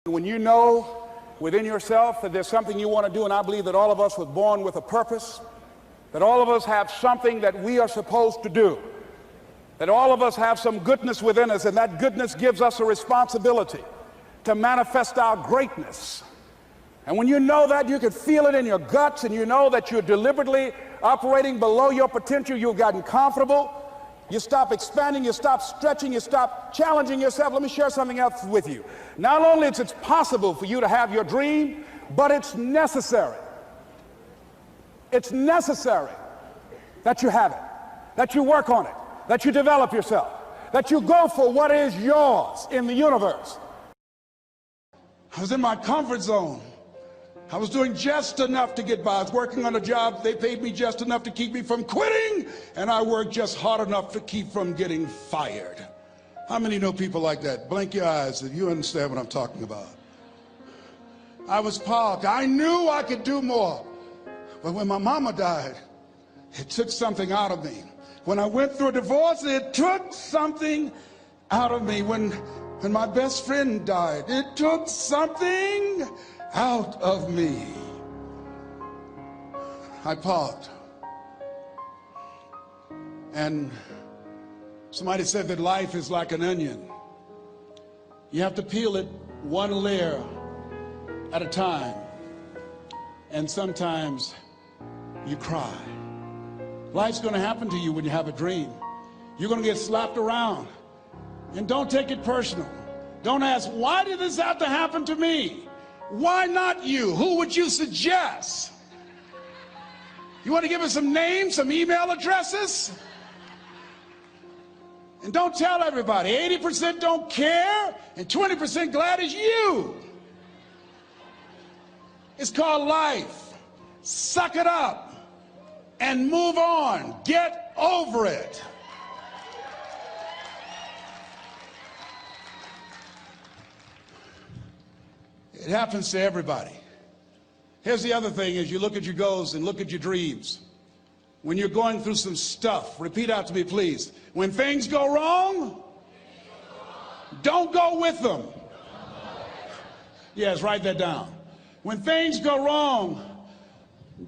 When you know within yourself that there's something you want to do, and I believe that all of us were born with a purpose, that all of us have something that we are supposed to do, that all of us have some goodness within us, and that goodness gives us a responsibility to manifest our greatness. And when you know that, you can feel it in your guts, and you know that you're deliberately operating below your potential. You've gotten comfortable. You stop expanding, you stop stretching, you stop challenging yourself. Let me share something else with you. Not only is it possible for you to have your dream, but it's necessary. It's necessary that you have it, that you work on it, that you develop yourself, that you go for what is yours in the universe. I was in my comfort zone. I was doing just enough to get by. I was working on a job. They paid me just enough to keep me from quitting, and I worked just hard enough to keep from getting fired. How many know people like that? Blink your eyes if you understand what I'm talking about. I was parked. I knew I could do more. But when my mama died, it took something out of me. When I went through a divorce, it took something out of me. When my best friend died, it took something out of me. I parked. And somebody said that life is like an onion. You have to peel it one layer at a time. And sometimes you cry. Life's going to happen to you when you have a dream. You're going to get slapped around. And don't take it personal. Don't ask, why did this have to happen to me? Why not you? Who would you suggest? You want to give us some names, some email addresses? And don't tell everybody. 80% don't care and 20% glad it's you. It's called life. Suck it up and move on. Get over it. It happens to everybody. Here's the other thing: is you look at your goals and look at your dreams. When you're going through some stuff, repeat out to me, please. When things go wrong, don't go with them. Yes, write that down. When things go wrong,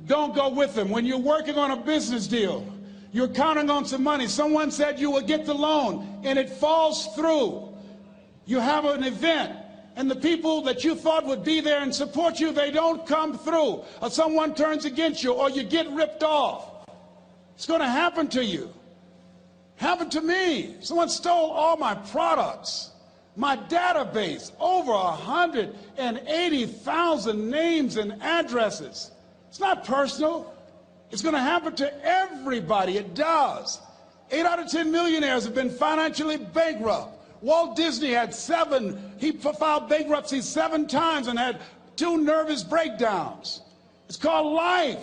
don't go with them. When you're working on a business deal, you're counting on some money. Someone said you will get the loan, and it falls through. You have an event, and the people that you thought would be there and support you, they don't come through. Or someone turns against you, or you get ripped off. It's going to happen to you. Happened to me. Someone stole all my products, my database, over 180,000 names and addresses. It's not personal. It's going to happen to everybody. It does. 8 out of 10 millionaires have been financially bankrupt. Walt Disney had he filed bankruptcy 7 times and had 2 nervous breakdowns. It's called life.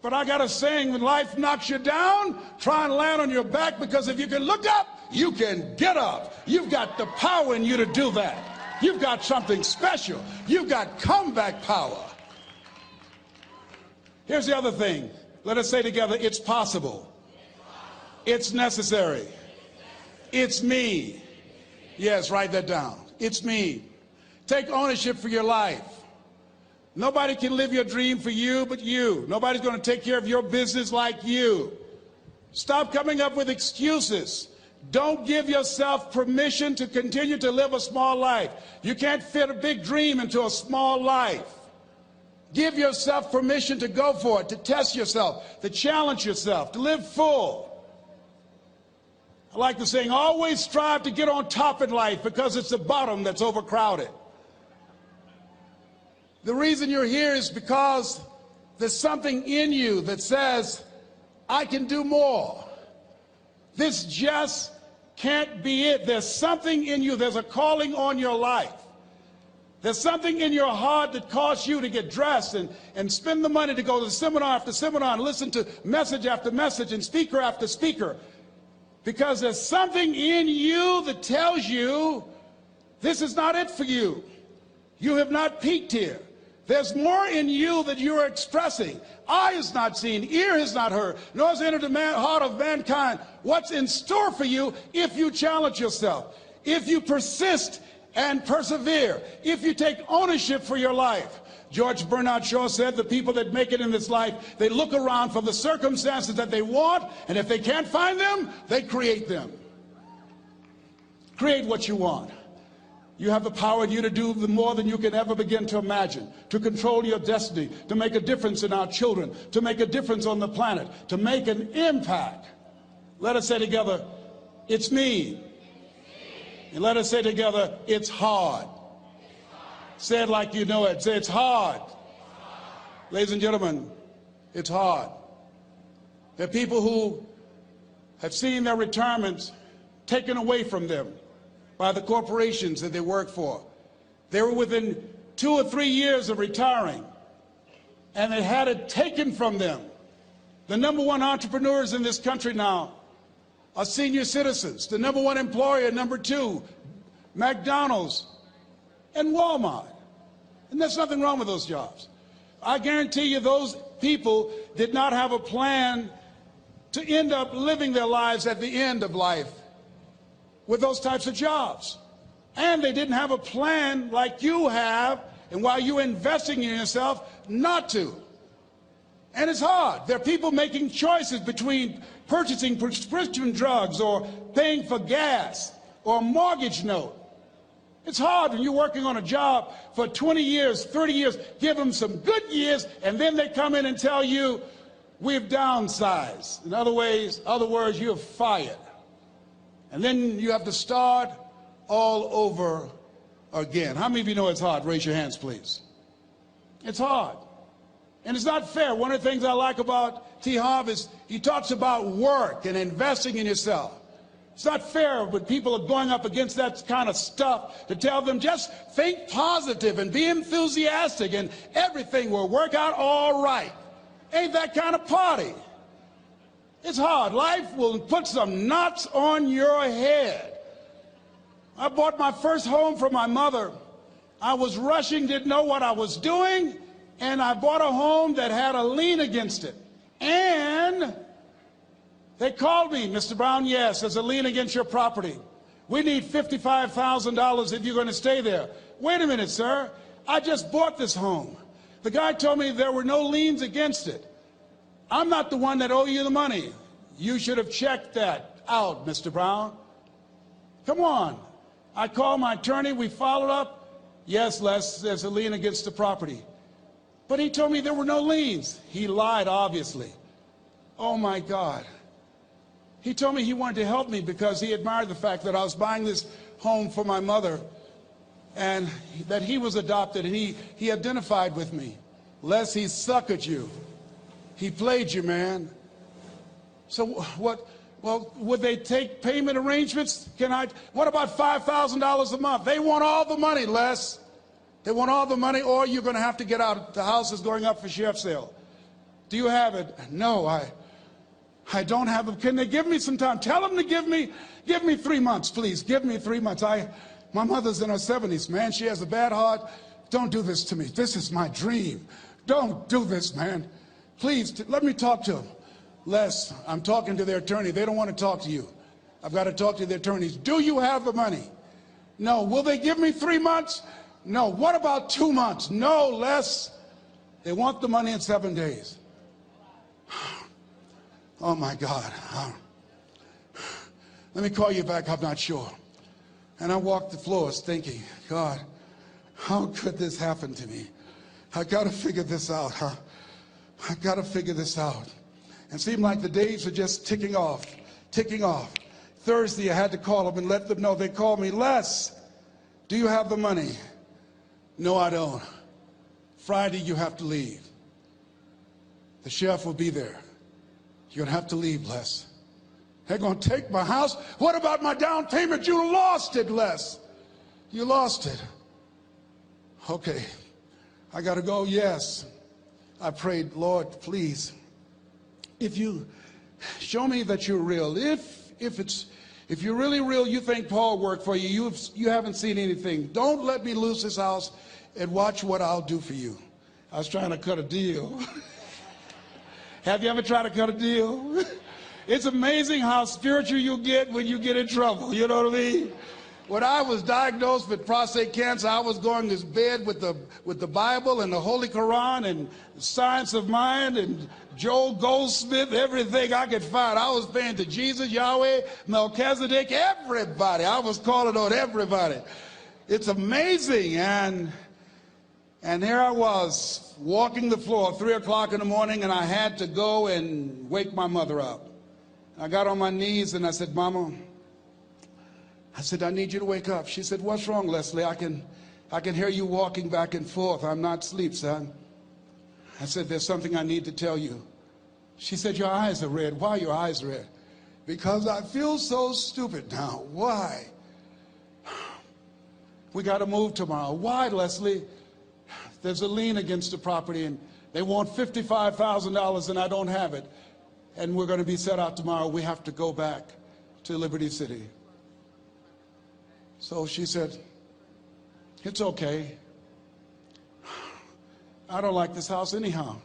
But I got a saying: when life knocks you down, try and land on your back, because if you can look up, you can get up. You've got the power in you to do that. You've got something special. You've got comeback power. Here's the other thing. Let us say together, it's possible. It's necessary. It's me. Yes, write that down. It's me. Take ownership for your life. Nobody can live your dream for you but you. Nobody's going to take care of your business like you. Stop coming up with excuses. Don't give yourself permission to continue to live a small life. You can't fit a big dream into a small life. Give yourself permission to go for it, to test yourself, to challenge yourself, to live full. I like the saying, always strive to get on top in life, because it's the bottom that's overcrowded. The reason you're here is because there's something in you that says, I can do more. This just can't be it. There's something in you. There's a calling on your life. There's something in your heart that caused you to get dressed and spend the money to go to seminar after seminar and listen to message after message and speaker after speaker. Because there's something in you that tells you this is not it for you. You have not peaked here. There's more in you that you are expressing. Eye has not seen, ear has not heard, nor has entered the heart of mankind what's in store for you if you challenge yourself, if you persist and persevere. If you take ownership for your life. George Bernard Shaw said the people that make it in this life, they look around for the circumstances that they want, and if they can't find them, they create them. Create what you want. You have the power in you to do more than you can ever begin to imagine, to control your destiny, to make a difference in our children, to make a difference on the planet, to make an impact. Let us say together, it's me. And let us say together, it's hard. Say it like you know it. Say, it's hard. Ladies and gentlemen, it's hard. There are people who have seen their retirements taken away from them by the corporations that they work for. They were within 2 or 3 years of retiring, and they had it taken from them. The #1 entrepreneurs in this country now are senior citizens. The #1 employer, #2, McDonald's and Walmart. And there's nothing wrong with those jobs. I guarantee you those people did not have a plan to end up living their lives at the end of life with those types of jobs. And they didn't have a plan like you have, and while you're investing in yourself, not to. And it's hard. There are people making choices between purchasing prescription drugs or paying for gas or a mortgage note. It's hard when you're working on a job for 20 years, 30 years, give them some good years, and then they come in and tell you, we've downsized. In other words, you're fired. And then you have to start all over again. How many of you know it's hard? Raise your hands, please. It's hard. And it's not fair. One of the things I like about T. Harv is he talks about work and investing in yourself. It's not fair when people are going up against that kind of stuff to tell them just think positive and be enthusiastic and everything will work out all right. Ain't that kind of party. It's hard. Life will put some knots on your head. I bought my first home for my mother. I was rushing, didn't know what I was doing, and I bought a home that had a lien against it. And they called me, Mr. Brown, yes, there's a lien against your property. We need $55,000 if you're going to stay there. Wait a minute, sir. I just bought this home. The guy told me there were no liens against it. I'm not the one that owe you the money. You should have checked that out, Mr. Brown. Come on. I called my attorney. We followed up. Yes, Les, there's a lien against the property. But he told me there were no liens. He lied, obviously. Oh, my God. He told me he wanted to help me because he admired the fact that I was buying this home for my mother and that he was adopted, and he identified with me. Les, he suckered you. He played you, man. So what? Well, would they take payment arrangements? What about $5,000 a month? They want all the money, Les. They want all the money, or you're going to have to get out. The house is going up for sheriff's sale. Do you have it? No, I don't have it. Can they give me some time? Tell them to give me 3 months, please. Give me 3 months. My mother's in her 70s, man. She has a bad heart. Don't do this to me. This is my dream. Don't do this, man. Please, let me talk to them. Les, I'm talking to their attorney. They don't want to talk to you. I've got to talk to the attorneys. Do you have the money? No. Will they give me 3 months? No. What about 2 months? No, Les. They want the money in 7 days. Oh, my God. Let me call you back. I'm not sure. And I walked the floors thinking, God, how could this happen to me? I got to figure this out. I got to figure this out. And it seemed like the days were just ticking off, ticking off. Thursday, I had to call them and let them know. They called me, Les, do you have the money? No, I don't. Friday, you have to leave. The sheriff will be there. You're going to have to leave, Les. They're going to take my house. What about my down payment? You lost it, Les. You lost it. Okay. I got to go. Yes. I prayed, Lord, please, if you show me that you're real, if you're really real, you think Paul worked for you, you haven't seen anything. Don't let me lose this house and watch what I'll do for you. I was trying to cut a deal. Have you ever tried to cut a deal? It's amazing how spiritual you get when you get in trouble. You know what I mean? When I was diagnosed with prostate cancer, I was going to bed with the Bible and the Holy Quran and Science of Mind and Joel Goldsmith, everything I could find. I was praying to Jesus, Yahweh, Melchizedek, everybody. I was calling on everybody. It's amazing. And here I was walking the floor, 3 o'clock in the morning, and I had to go and wake my mother up. I got on my knees and I said, Mama, I said, I need you to wake up. She said, what's wrong, Leslie? I can hear you walking back and forth. I'm not asleep, son. I said, there's something I need to tell you. She said, your eyes are red. Why are your eyes red? Because I feel so stupid now. Why? We got to move tomorrow. Why, Leslie? There's a lien against the property and they want $55,000 and I don't have it. And we're going to be set out tomorrow. We have to go back to Liberty City. So she said, it's okay. I don't like this house anyhow.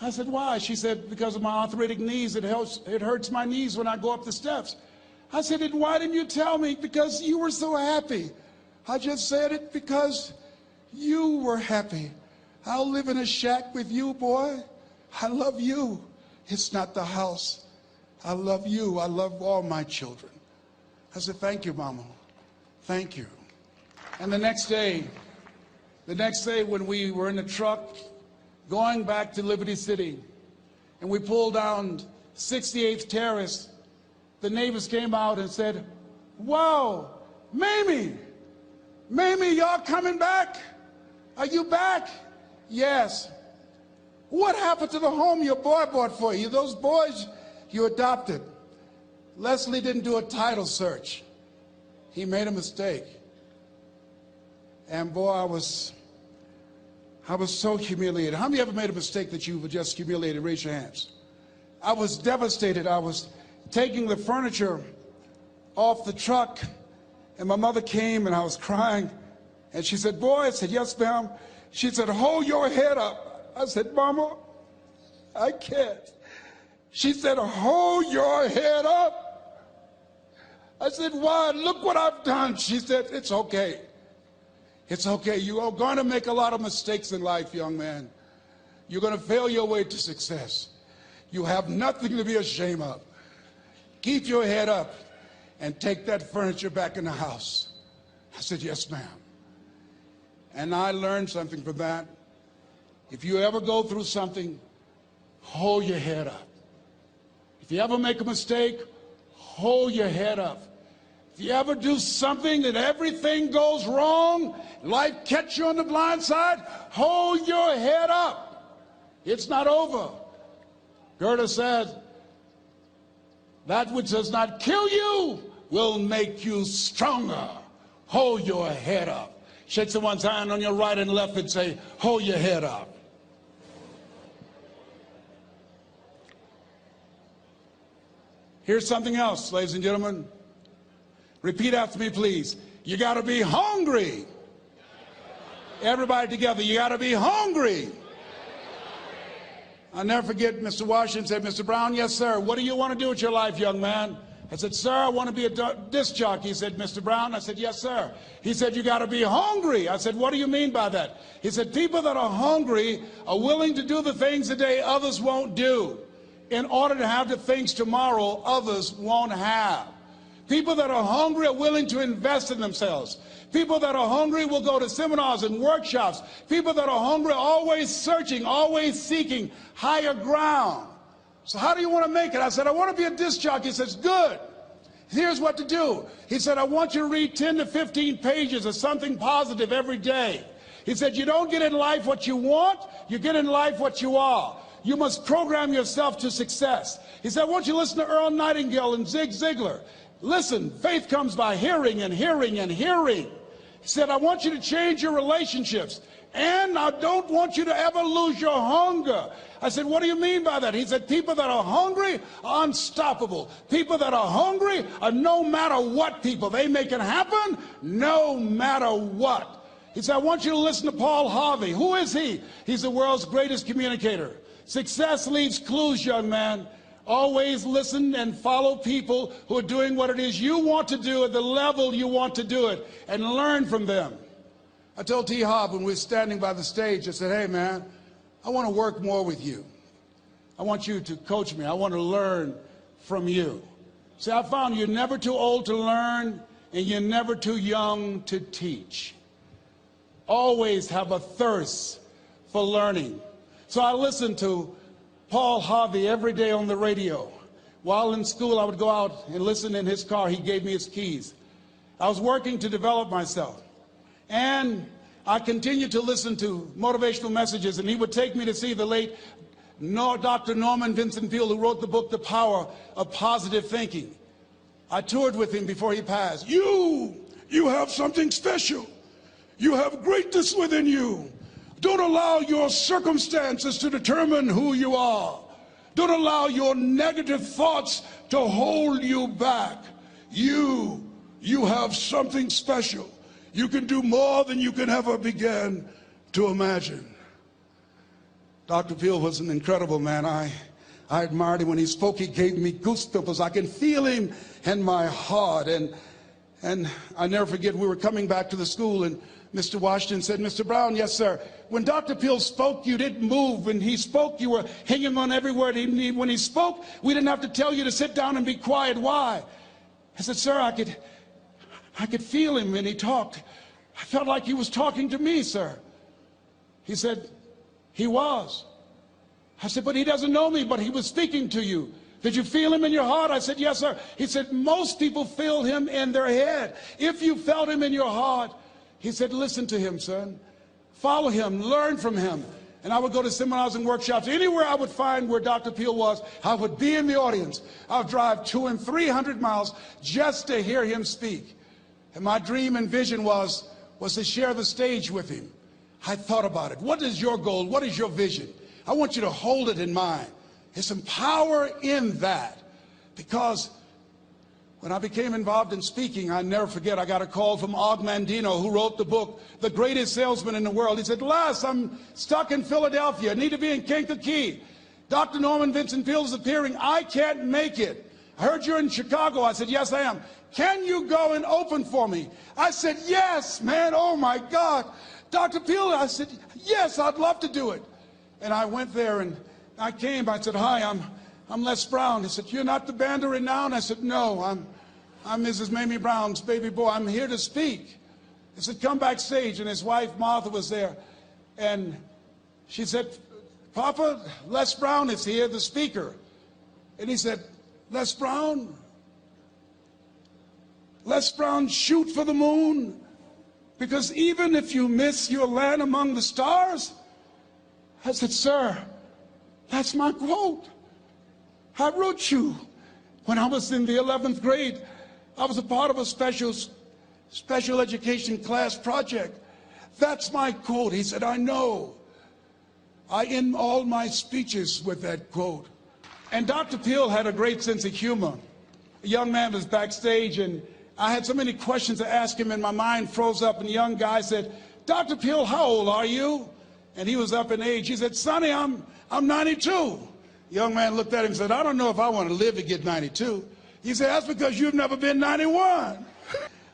I said, why? She said, because of my arthritic knees, it hurts my knees when I go up the steps. I said, and why didn't you tell me? Because you were so happy. I just said it because you were happy. I'll live in a shack with you, boy. I love you. It's not the house. I love you. I love all my children. I said, thank you, Mama. Thank you. And the next day when we were in the truck going back to Liberty City and we pulled down 68th Terrace, the neighbors came out and said, wow, Mamie, y'all coming back? Are you back? Yes. What happened to the home your boy bought for you? Those boys you adopted. Leslie didn't do a title search. He made a mistake. And boy, I was so humiliated. How many ever made a mistake that you were just humiliated? Raise your hands. I was devastated. I was taking the furniture off the truck and my mother came and I was crying and she said, boy, I said, yes, ma'am. She said, hold your head up. I said, Mama, I can't. She said, hold your head up. I said, why? Look what I've done. She said, it's okay. It's okay. You are going to make a lot of mistakes in life, young man. You're going to fail your way to success. You have nothing to be ashamed of. Keep your head up and take that furniture back in the house. I said, yes, ma'am. And I learned something from that. If you ever go through something, hold your head up. If you ever make a mistake, hold your head up. If you ever do something that everything goes wrong, life catch you on the blind side, hold your head up. It's not over. Goethe said, that which does not kill you will make you stronger. Hold your head up. Shake someone's hand on your right and left and say, hold your head up. Here's something else, ladies and gentlemen. Repeat after me, please. You got to be hungry. Everybody together, you got to be hungry. I'll never forget Mr. Washington said, Mr. Brown, yes, sir. What do you want to do with your life, young man? I said, sir, I want to be a disc jockey. He said, Mr. Brown? I said, yes, sir. He said, you got to be hungry. I said, what do you mean by that? He said, people that are hungry are willing to do the things today others won't do in order to have the things tomorrow others won't have. People that are hungry are willing to invest in themselves. People that are hungry will go to seminars and workshops. People that are hungry are always searching, always seeking higher ground. So how do you want to make it? I said, I want to be a disc jockey. He says, good. Here's what to do. He said, I want you to read 10 to 15 pages of something positive every day. He said, you don't get in life what you want, you get in life what you are. You must program yourself to success. He said, I want you to listen to Earl Nightingale and Zig Ziglar. Listen, faith comes by hearing and hearing and hearing. He said, I want you to change your relationships. And I don't want you to ever lose your hunger. I said, what do you mean by that? He said, people that are hungry are unstoppable. People that are hungry are no matter what people. They make it happen no matter what. He said, I want you to listen to Paul Harvey. Who is he? He's the world's greatest communicator. Success leaves clues, young man. Always listen and follow people who are doing what it is you want to do at the level you want to do it, and learn from them. I told T. Hobb when we were standing by the stage, I said, hey man, I want to work more with you. I want you to coach me. I want to learn from you. See, I found you're never too old to learn, and you're never too young to teach. Always have a thirst for learning. So I listened to Paul Harvey every day on the radio. While in school, I would go out and listen in his car. He gave me his keys. I was working to develop myself. And I continued to listen to motivational messages, and he would take me to see the late Dr. Norman Vincent Peale, who wrote the book, The Power of Positive Thinking. I toured with him before he passed. You have something special. You have greatness within you. Don't allow your circumstances to determine who you are. Don't allow your negative thoughts to hold you back. You have something special. You can do more than you can ever begin to imagine. Dr. Peale was an incredible man. I admired him. When he spoke, he gave me goosebumps. I can feel him in my heart. And I never forget, we were coming back to the school, and Mr. Washington said, Mr. Brown, yes, sir. When Dr. Peale spoke, you didn't move. When he spoke, you were hanging on every word. When he spoke, we didn't have to tell you to sit down and be quiet. Why? I said, sir, I could feel him when he talked. I felt like he was talking to me, sir. He said, he was. I said, but he doesn't know me, but he was speaking to you. Did you feel him in your heart? I said, yes, sir. He said, most people feel him in their head. If you felt him in your heart, he said, listen to him, son. Follow him, learn from him. And I would go to seminars and workshops. Anywhere I would find where Dr. Peale was, I would be in the audience. I would drive 200 and 300 miles just to hear him speak. And my dream and vision was to share the stage with him. I thought about it. What is your goal? What is your vision? I want you to hold it in mind. There's some power in that. Because when I became involved in speaking, I never forget, I got a call from Og Mandino, who wrote the book, The Greatest Salesman in the World. He said, Les, I'm stuck in Philadelphia. I need to be in Kankakee. Dr. Norman Vincent Peale is appearing. I can't make it. I heard you're in Chicago. I said, yes, I am. Can you go and open for me? I said, yes, man. Oh, my God. Dr. Peale, I said, yes, I'd love to do it. And I went there, and I came. I said, hi, I'm Les Brown. He said, you're not the band of renown? I said, no, I'm Mrs. Mamie Brown's baby boy. I'm here to speak. He said, come backstage. And his wife, Martha, was there. And she said, Papa, Les Brown is here, the speaker. And he said, Les Brown? Les Brown shoot for the moon? Because even if you miss, you'll land among the stars? I said, sir, that's my quote. I wrote you when I was in the 11th grade. I was a part of a special education class project. That's my quote. He said, I know. I end all my speeches with that quote. And Dr. Peale had a great sense of humor. A young man was backstage, and I had so many questions to ask him, and my mind froze up, and the young guy said, Dr. Peale, how old are you? And he was up in age. He said, Sonny, I'm 92. The young man looked at him and said, I don't know if I want to live to get 92. He said, that's because you've never been 91.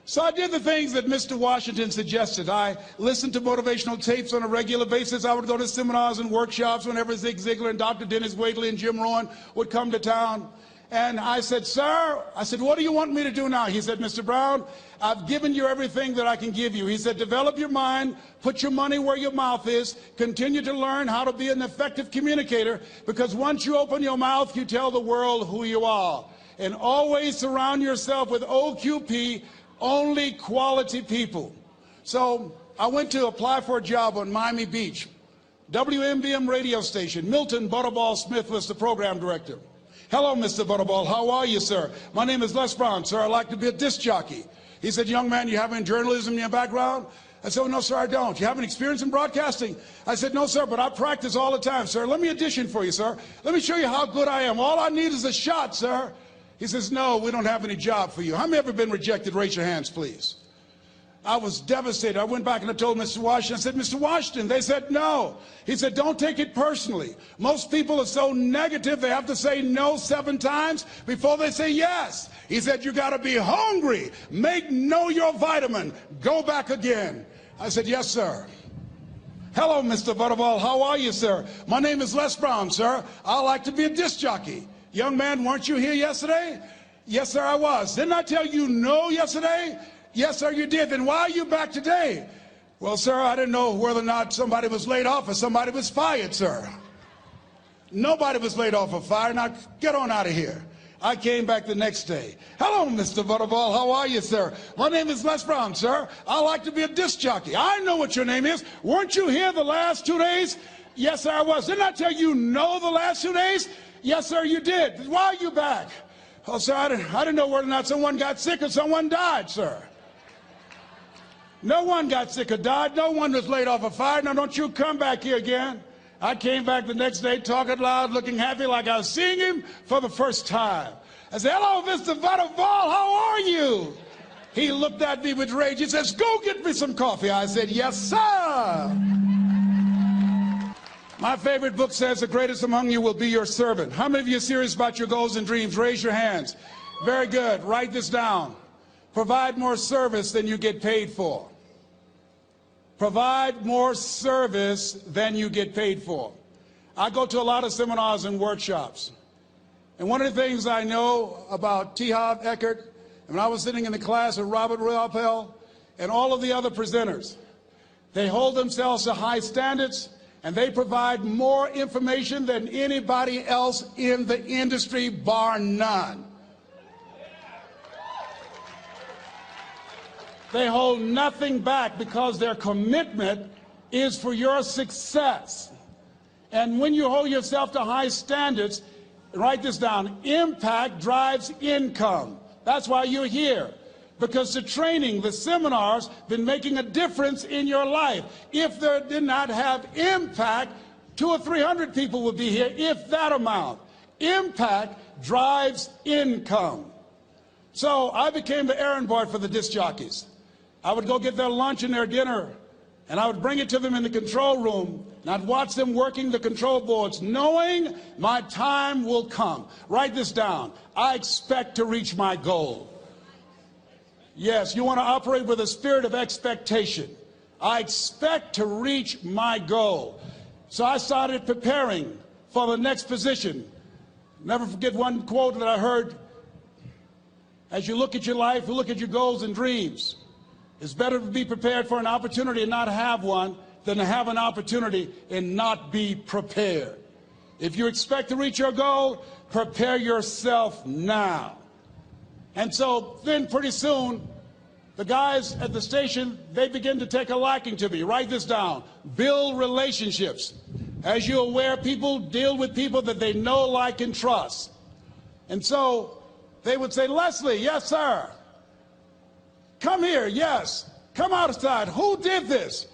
So I did the things that Mr. Washington suggested. I listened to motivational tapes on a regular basis. I would go to seminars and workshops whenever Zig Ziglar and Dr. Dennis Waitley and Jim Rohn would come to town. And I said, sir, what do you want me to do now? He said, Mr. Brown, I've given you everything that I can give you. He said, develop your mind, put your money where your mouth is, continue to learn how to be an effective communicator, because once you open your mouth, you tell the world who you are. And always surround yourself with OQP, only quality people. So I went to apply for a job on Miami Beach. WMBM radio station. Milton Butterball Smith was the program director. Hello, Mr. Butterball. How are you, sir? My name is Les Brown, sir. I'd like to be a disc jockey. He said, young man, you have any journalism in your background? I said, oh, no, sir, I don't. You have any experience in broadcasting? I said, no, sir, but I practice all the time, sir. Let me audition for you, sir. Let me show you how good I am. All I need is a shot, sir. He says, no, we don't have any job for you. How many ever been rejected? Raise your hands, please. I was devastated. I went back and I told Mr. Washington, I said, Mr. Washington, they said no. He said, don't take it personally. Most people are so negative, they have to say no 7 times before they say yes. He said, you got to be hungry. Know your vitamin. Go back again. I said, yes, sir. Hello, Mr. Butterball. How are you, sir? My name is Les Brown, sir. I like to be a disc jockey. Young man, weren't you here yesterday? Yes, sir, I was. Didn't I tell you no yesterday? Yes, sir, you did. Then why are you back today? Well, sir, I didn't know whether or not somebody was laid off or somebody was fired, sir. Nobody was laid off or fired. Now, get on out of here. I came back the next day. Hello, Mr. Butterball. How are you, sir? My name is Les Brown, sir. I like to be a disc jockey. I know what your name is. Weren't you here the last 2 days? Yes, sir, I was. Didn't I tell you no the last 2 days? Yes, sir, you did. Why are you back? Oh, sir, I didn't know whether or not someone got sick or someone died, sir. No one got sick or died. No one was laid off or fired. Now, don't you come back here again. I came back the next day talking loud, looking happy like I was seeing him for the first time. I said, hello, Mr. Butterball, how are you? He looked at me with rage. He says, go get me some coffee. I said, yes, sir. My favorite book says the greatest among you will be your servant. How many of you are serious about your goals and dreams? Raise your hands. Very good. Write this down. Provide more service than you get paid for. Provide more service than you get paid for. I go to a lot of seminars and workshops. And one of the things I know about T. Harv Eckert, when I was sitting in the class with Robert Ruppel and all of the other presenters, they hold themselves to high standards and they provide more information than anybody else in the industry, bar none. They hold nothing back because their commitment is for your success. And when you hold yourself to high standards, write this down, impact drives income. That's why you're here. Because the training, the seminars, been making a difference in your life. If they did not have impact, 200 or 300 people would be here, if that amount. Impact drives income. So I became the errand boy for the disc jockeys. I would go get their lunch and their dinner, and I would bring it to them in the control room, and I'd watch them working the control boards, knowing my time will come. Write this down. I expect to reach my goal. Yes, you want to operate with a spirit of expectation. I expect to reach my goal. So I started preparing for the next position. Never forget one quote that I heard. As you look at your life, you look at your goals and dreams. It's better to be prepared for an opportunity and not have one than to have an opportunity and not be prepared. If you expect to reach your goal, prepare yourself now. And so then pretty soon, the guys at the station, they begin to take a liking to me. Write this down. Build relationships. As you're aware, people deal with people that they know, like, and trust. And so they would say, Leslie, yes, sir. Come here, yes. Come outside. Who did this?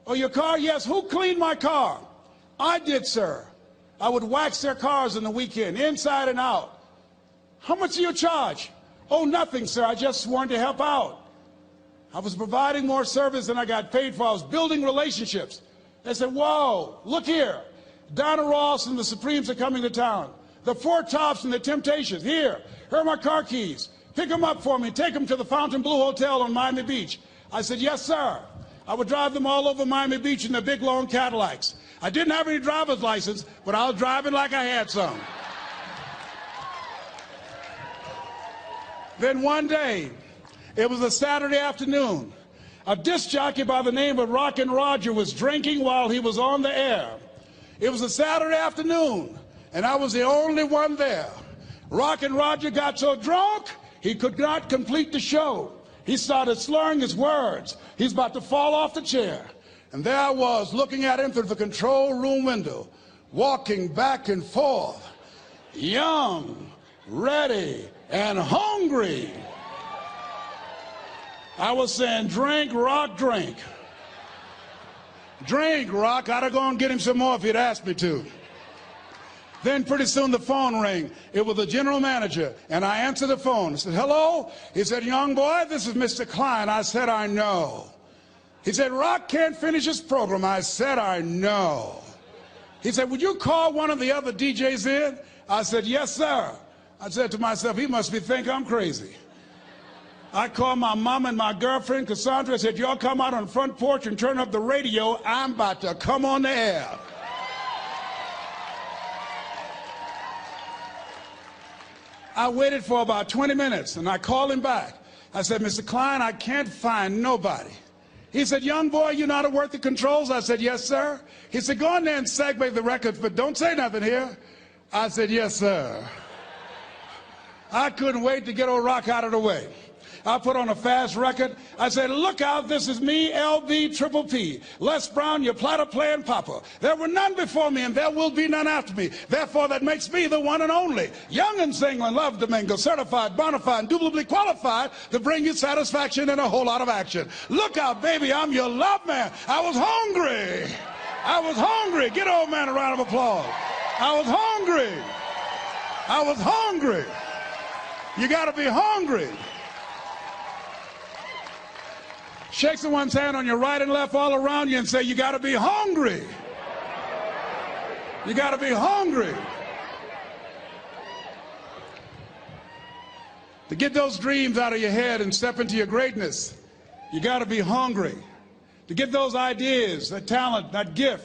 Oh, your car? Yes. Who cleaned my car? I did, sir. I would wax their cars on the weekend, inside and out. How much do you charge? Oh, nothing, sir. I just wanted to help out. I was providing more service than I got paid for. I was building relationships. They said, whoa, look here. Donna Ross and the Supremes are coming to town. The Four Tops and the Temptations. Here are my car keys. Pick them up for me. Take them to the Fontainebleau Hotel on Miami Beach. I said, yes, sir. I would drive them all over Miami Beach in their big, long Cadillacs. I didn't have any driver's license, but I was driving like I had some. Then one day, it was a Saturday afternoon, a disc jockey by the name of Rockin' Roger was drinking while he was on the air. It was a Saturday afternoon, and I was the only one there. Rockin' Roger got so drunk, he could not complete the show. He started slurring his words. He's about to fall off the chair. And there I was, looking at him through the control room window, walking back and forth, young, ready, and hungry. I was saying, drink, Rock, drink. Drink, Rock. I'd have gone and get him some more if he'd asked me to. Then pretty soon the phone rang. It was the general manager, and I answered the phone. I said, hello? He said, young boy, this is Mr. Klein. I said, I know. He said, Rock can't finish his program. I said, I know. He said, would you call one of the other DJs in? I said, yes, sir. I said to myself, he must be think I'm crazy. I called my mom and my girlfriend, Cassandra. I said, y'all come out on the front porch and turn up the radio. I'm about to come on the air. I waited for about 20 minutes, and I called him back. I said, Mr. Klein, I can't find nobody. He said, young boy, you know how to work the controls? I said, yes, sir. He said, go in there and segue the records, but don't say nothing here. I said, yes, sir. I couldn't wait to get old Rock out of the way. I put on a fast record. I said, look out, this is me, LB Triple P. Les Brown, your platter playing papa. There were none before me, and there will be none after me. Therefore, that makes me the one and only. Young and single, love to mingle, certified, bona fide, indubitably qualified to bring you satisfaction and a whole lot of action. Look out, baby, I'm your love man. I was hungry. I was hungry. Get old man a round of applause. I was hungry. I was hungry. You got to be hungry. Shake someone's hand on your right and left all around you and say, you got to be hungry. You got to be hungry. To get those dreams out of your head and step into your greatness, you got to be hungry. To get those ideas, that talent, that gift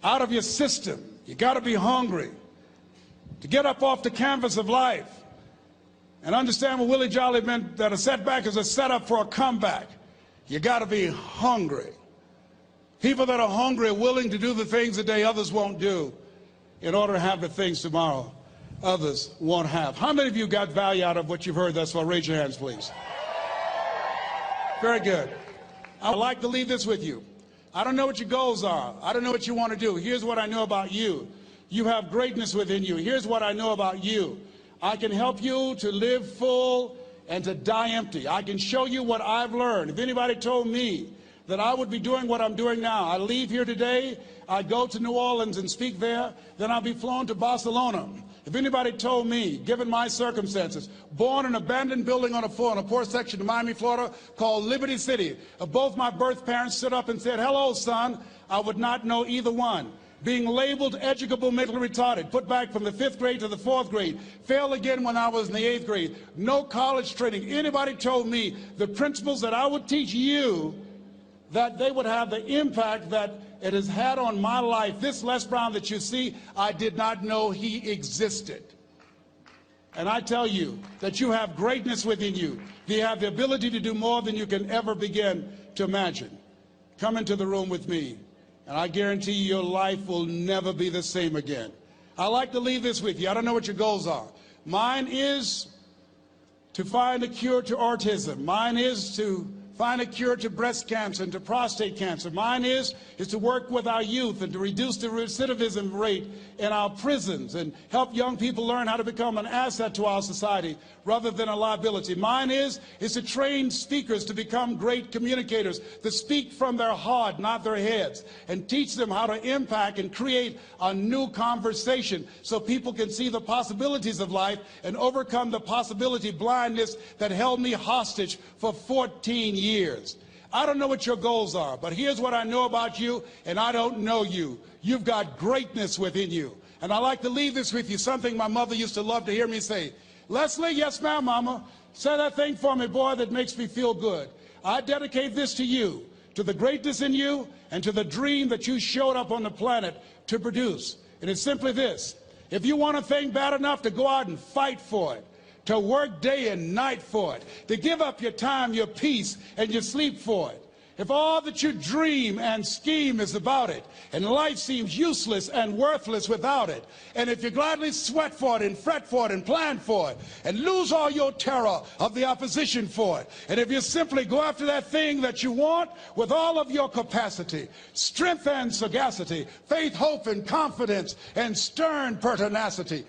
out of your system, you got to be hungry. To get up off the canvas of life and understand what Willie Jolly meant, that a setback is a setup for a comeback. You got to be hungry. People that are hungry are willing to do the things today others won't do in order to have the things tomorrow others won't have. How many of you got value out of what you've heard thus far? Raise your hands, please. Very good. I'd like to leave this with you. I don't know what your goals are. I don't know what you want to do. Here's what I know about you. You have greatness within you. Here's what I know about you. I can help you to live full and to die empty. I can show you what I've learned. If anybody told me that I would be doing what I'm doing now, I leave here today, I go to New Orleans and speak there, then I'll be flown to Barcelona. If anybody told me, given my circumstances, born in an abandoned building on a poor section of Miami, Florida, called Liberty City, if both my birth parents stood up and said, hello, son, I would not know either one. Being labeled educable mentally retarded, put back from the 5th grade to the 4th grade, failed again when I was in the 8th grade, no college training. Anybody told me the principles that I would teach you, that they would have the impact that it has had on my life. This Les Brown that you see, I did not know he existed. And I tell you that you have greatness within you. You have the ability to do more than you can ever begin to imagine. Come into the room with me. And I guarantee you your life will never be the same again. I like to leave this with you. I don't know what your goals are. Mine is to find a cure to autism. Mine is to find a cure to breast cancer and to prostate cancer. Mine is to work with our youth and to reduce the recidivism rate in our prisons and help young people learn how to become an asset to our society rather than a liability. Mine is to train speakers to become great communicators, to speak from their heart, not their heads, and teach them how to impact and create a new conversation so people can see the possibilities of life and overcome the possibility blindness that held me hostage for 14 years. I don't know what your goals are, but here's what I know about you, and I don't know you. You've got greatness within you. And I like to leave this with you, something my mother used to love to hear me say. Leslie, yes ma'am, mama, say that thing for me, boy, that makes me feel good. I dedicate this to you, to the greatness in you, and to the dream that you showed up on the planet to produce. And it's simply this: if you want a thing bad enough to go out and fight for it, to work day and night for it, to give up your time, your peace, and your sleep for it. If all that you dream and scheme is about it, and life seems useless and worthless without it, and if you gladly sweat for it and fret for it and plan for it, and lose all your terror of the opposition for it, and if you simply go after that thing that you want with all of your capacity, strength and sagacity, faith, hope, and confidence, and stern pertinacity,